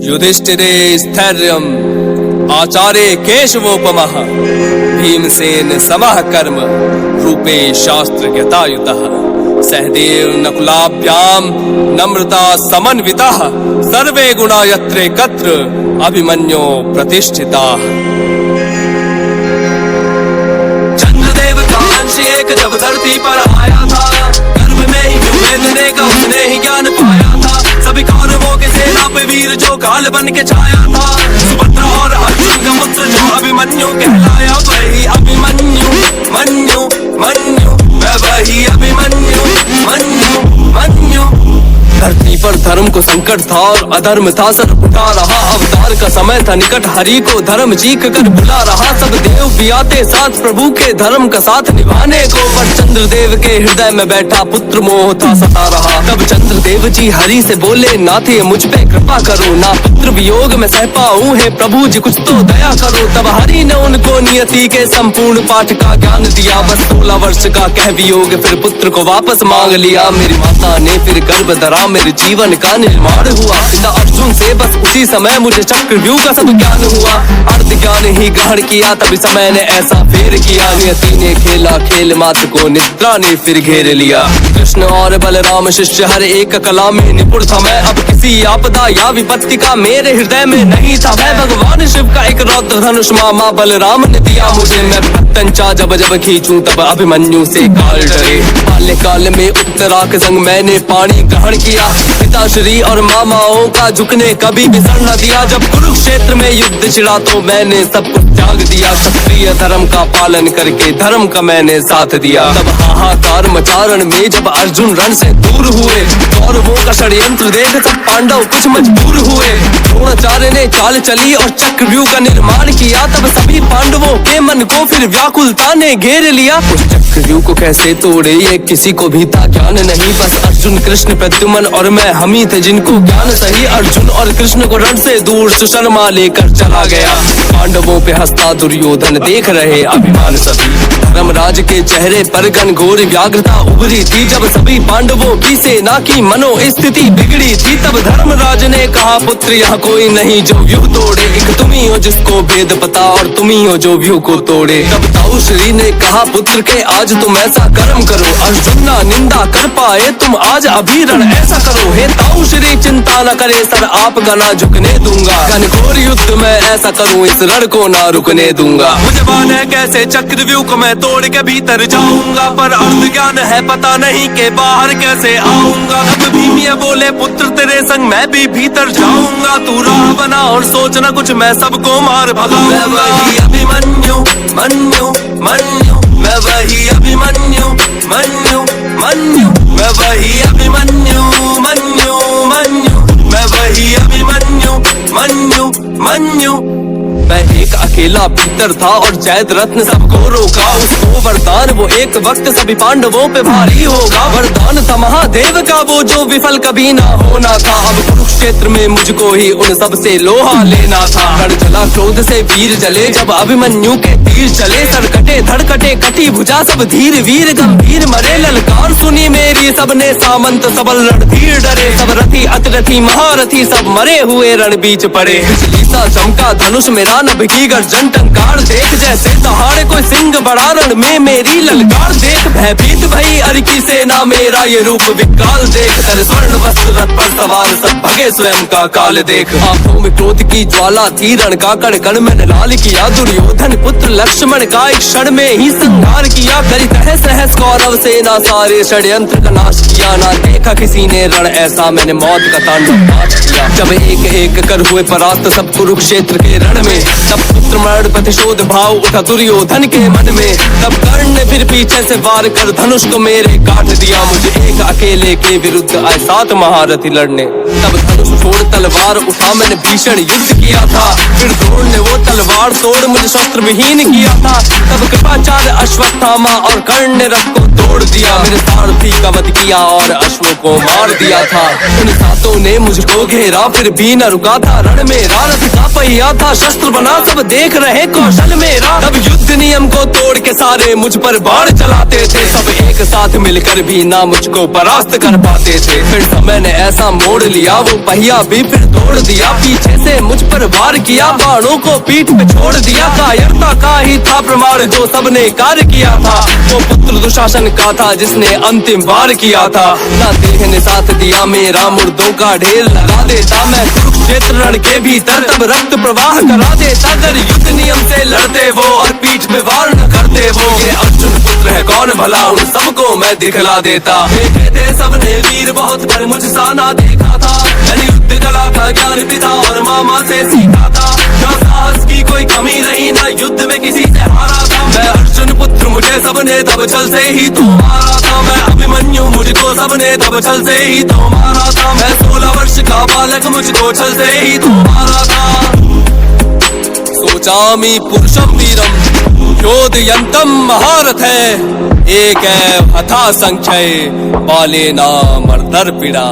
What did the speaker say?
युधिष्ठिरे स्थैर्यम् आचार्य केशवोपमः भीमसेन समः कर्म रूपे शास्त्र ज्ञतायुतः सहदेव नकुलाभ्याम नम्रता समन्वितः सर्वे गुणा यत्रे कत्र अभिमन्यो प्रतिष्ठिताः। चंद्रदेव का अंश एक जब धरती पर आया था, गर्भ में ही वेदने का उसने ही ज्ञान पाया था। सभी कौरवों के सेना पे वीर जो काल बन के छाया था, सुभद्रा और अर्जुन का पुत्र जो अभिमन्यु कहलाया, वही अभिमन्यु मन्यु मन्यु वही अभिमन्यु मन्यु मन्यु। धरती पर धर्म को संकट था और अधर्म था सर उठा रहा, अवतार का समय था निकट हरि को धर्म चीख कर बुला रहा। सब देव भी आते साथ प्रभु के धर्म का साथ निभाने को, पर चंद्रदेव के हृदय में बैठा पुत्र मोह था सता रहा। तब चंद्रदेव जी हरि से बोले, नाथे मुझ पे कृपा करो, ना पुत्र वियोग में सह पाऊं, है प्रभु जी कुछ तो दया करो। तब हरि ने उनको नियति के संपूर्ण पाठ का ज्ञान दिया, बस 16 वर्ष का कह वियोग फिर पुत्र को वापस मांग लिया। मेरी माता ने फिर गर्भ धरा, मेरे जीवन का निर्माण हुआ। पिता अर्जुन से बस उसी समय मुझे चक्रव्यूह का सब ज्ञान हुआ। अर्ध ज्ञान ही ग्रहण किया, तभी समय ने ऐसा फेर किया। नियति ने खेला खेल मात्र को, निद्रा ने फिर घेर लिया। कृष्ण और बलराम शिष्य हर एक कला में निपुण था मैं, अब किसी आपदा या विपत्ति का मेरे हृदय में नहीं था भय। भगवान शिव का एक रौद्र धनुष मामा बलराम ने दिया मुझे, मैं पतंचा जब जब खींचूं तब अभिमन्यु से काल डरे। बाल्यकाल में उत्तरा के संग मैंने पानी ग्रहण किया, पिताश्री और मामाओं का झुकने कभी बिसर न दिया। जब कुरुक्षेत्र में युद्ध छिड़ा तो मैंने सब कुछ त्याग दिया, क्षत्रिय धर्म का पालन करके धर्म का मैंने साथ दिया। तब हाहाकार मचारण में जब अर्जुन रण से दूर हुए, कौरवों का षड्यंत्र देख सब पांडव कुछ मजबूर हुए। द्रोणाचार्य ने चाल चली और चक्रव्यूह का निर्माण किया, तब सभी पांडवों के मन को फिर व्याकुलता ने घेर लिया। उस चक्रव्यूह को कैसे तोड़े ये किसी को भी था ज्ञान नहीं, बस अर्जुन कृष्ण प्रद्युम्न और मैं हम ही थे जिनको ज्ञान सही। अर्जुन और कृष्ण को रण से दूर सुशर्मा लेकर चला गया, पांडवों पे हंसता दुर्योधन देख रहे अभिमान सभी। धर्मराज के चेहरे पर घनघोर व्याग्रता उभरी थी, जब सभी पांडवों की सेना की मनो स्थिति बिगड़ी थी। तब धर्मराज ने कहा, पुत्र यहाँ कोई नहीं जो व्यूह तोड़े, एक तुम ही हो जिसको भेद पता और तुम ही हो जो व्यूह को तोड़े। तब ताऊ श्री ने कहा, पुत्र के आज तुम ऐसा कर्म करो, अर्जुन ना निंदा कर पाए तुम आज अभी रण ऐसा करो। हे ताऊ श्री चिंता न करे सर आपका ना झुकने दूंगा, घनघोर युद्ध में ऐसा करूं इस रण को ना रुकने दूंगा। मुझे बान है कैसे चक्रव्यूह को मैं तोड़ के भीतर जाऊंगा, पर अर्ध ज्ञान है पता नहीं के बाहर कैसे आऊंगा। अब भीमिया बोले, पुत्र तेरे संग मैं भी भीतर जाऊंगा, तू राह बना और सोचना कुछ मैं सबको मार भगाऊंगा। मैं वही अभिमन्यु मन्यु मन्यु, मैं वही अभिमन्यु मन्यु मन्यु, मैं वही अभिमन्यु मन्यु मन्यु, मैं वही अभिमन्यु मन्यु मन्यु। मैं एक अकेला भीतर था और जैद रत्न सबको रोका, उसको वरदान वो एक वक्त सभी पांडवों पे भारी होगा। वरदान था महादेव का वो जो विफल कभी ना होना था, अब कुरुक्षेत्र में मुझको ही उन सब से लोहा लेना था। रण जला क्रोध से वीर जले जब अभिमन्यु के तीर चले, सर कटे धड़ कटे कटी भुजा सब धीर वीर गंभीर मरे। ललकार सुनी मेरी सबने सामंत सबल रणधीर डरे, सब रथी अतरथी महारथी सब मरे हुए रण बीच पड़े। बिजली सा चमका धनुष मेरा नभ की गर्जन टंकार देख, जैसे दहाड़े कोई सिंह बड़ा रण में मेरी ललकार देख। भयभीत भई अर्की सेना मेरा ये रूप विकराल देख, तेरे स्वर्ण वस्त्र रथ पर सवार सब भगे स्वयं का काल देख। आंखों में क्रोध की ज्वाला थी, रण का कण कण मैंने लाल किया, दुर्योधन पुत्र लक्ष्मण का एक क्षण में ही संहार किया। करी तहस नहस कौरव सेना सारे षड्यंत्र का नाश किया, ना देखा किसी ने रण ऐसा मैंने मौत का तांडव नाच किया। जब एक एक कर हुए परास्त सब कुरुक्षेत्र के रण में, तब पुत्र मरण प्रतिशोध भाव उठा दुर्योधन के मन में। तब कर्ण ने फिर पीछे से वार कर धनुष को मेरे काट दिया, मुझे एक अकेले के विरुद्ध आए 7 महारथी लड़ने। तब धनुष छोड़ तलवार उठा मैंने भीषण युद्ध किया था, फिर द्रोण ने वो तलवार तोड़ मुझे शस्त्र विहीन किया था। तब कृपाचार्य अश्वत्थामा और कर्ण ने रथ को तोड़ दिया, मेरे सारथी का वध किया और अश्व को मार दिया था। उन 7 ने मुझको घेरा फिर भी न रुका था, रण मेरा रथ का पहिया था, शस्त्र बना सब देख रहे कौशल मेरा। तब युद्ध नियम को तोड़ के सारे मुझ पर बाण चलाते थे, सब एक साथ मिलकर भी ना मुझको परास्त कर पाते थे। फिर समय ने ऐसा मोड़ लिया वो पहिया सेना भी फिर तोड़ दिया, पीछे से मुझ पर वार किया, बाणों को पीठ पे छोड़ दिया। कायरता का ही था प्रमाण जो सबने कार्य किया था, वो पुत्र दुशासन का था जिसने अंतिम वार किया था। ना देह ने साथ दिया मेरा, मुर्दों का ढेर लगा देता मैं कुरुक्षेत्र रण के भीतर, तब रक्त प्रवाह करा देता। अगर युद्ध नियम से लड़ते वो और पीठ पे वार न करते वो, ये अर्जुन पुत्र है कौन भला, उन सबको मैं दिखला देता। देखे थे सबने वीर बहुत पर मुझ सा ना देखा था, मैंने युद्ध कला का ज्ञान पिता और मामा से सीखा था। ना साहस की कोई कमी नहीं, ना युद्ध में किसी से हारा था। मैं अर्जुन पुत्र, मुझे सबने तब छल से ही तो मारा था। मैं अभिमन्यु, मुझको सबने तब छल से ही तो मारा था। मैं 16 वर्ष का बालक, मुझको छल से ही तो मारा था। सोचामि पुरुषं वीरं योधयन्तं महारथे, एकेव हथा संख्ये बालेना मर्दर्पिणा।